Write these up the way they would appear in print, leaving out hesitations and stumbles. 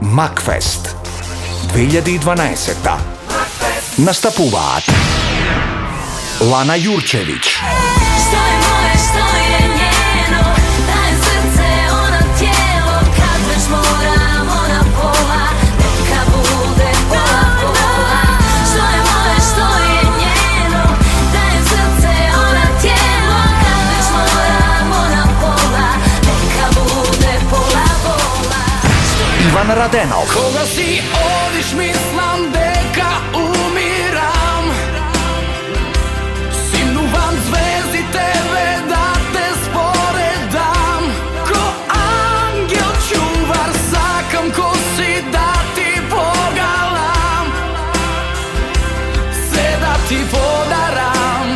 Макфест 2012. Настапуваат Лана Јурчевиќ, Što je moje, što je njeno, dajem srce, ono tijelo, kad već moramo na pola, neka bude pola pola. Što je moje, što je njeno, dajem srce, ono tijelo, kad već moramo na pola, neka bude pola pola. Иван Раденов, Кога си одиш мислам дека умирам. Симнувам звездите ве да те споредам. Ко ангел чувар сакам коси да ти погалам. Се да ти подарам,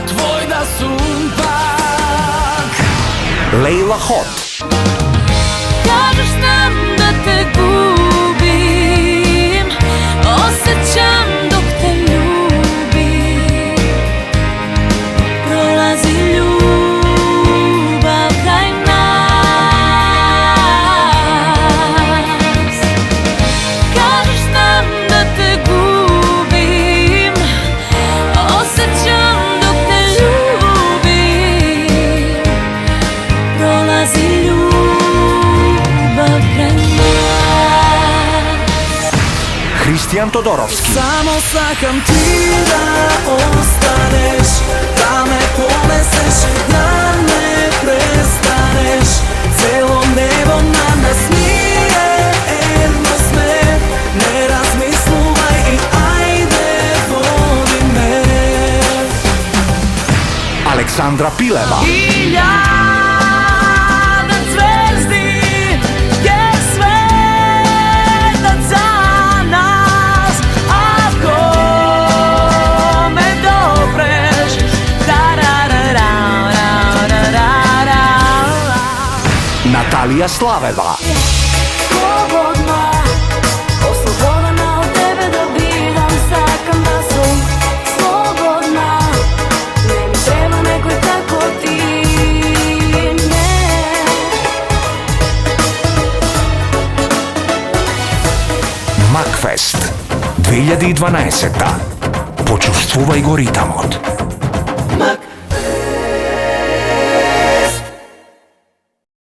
твој да сум пак. Лейла Хот, Kažeš nam da te gubim, osjećam dok te ljubim. Prolazi ljubav kraj nas. Kažeš nam da te gubim, osjećam dok te ljubim. Prolazi ljubav kraj nas. Христијан Тодоровски, Само сакам ти да останеш, да ме понесеш и да не престанеш. Цело небо на нас ние едно сме, не размислувај и ајде води ме. Александра Пилева, Илјада звезди je svetат za nas. Ako me dopreš, tararararararara. Наталија Славева, Slobodna, oslobodana od tebe da biram, sakam da sam slobodna. Ne mi treba neko tako ti, ne. Макфест 2012. Почувствувај го ритамот.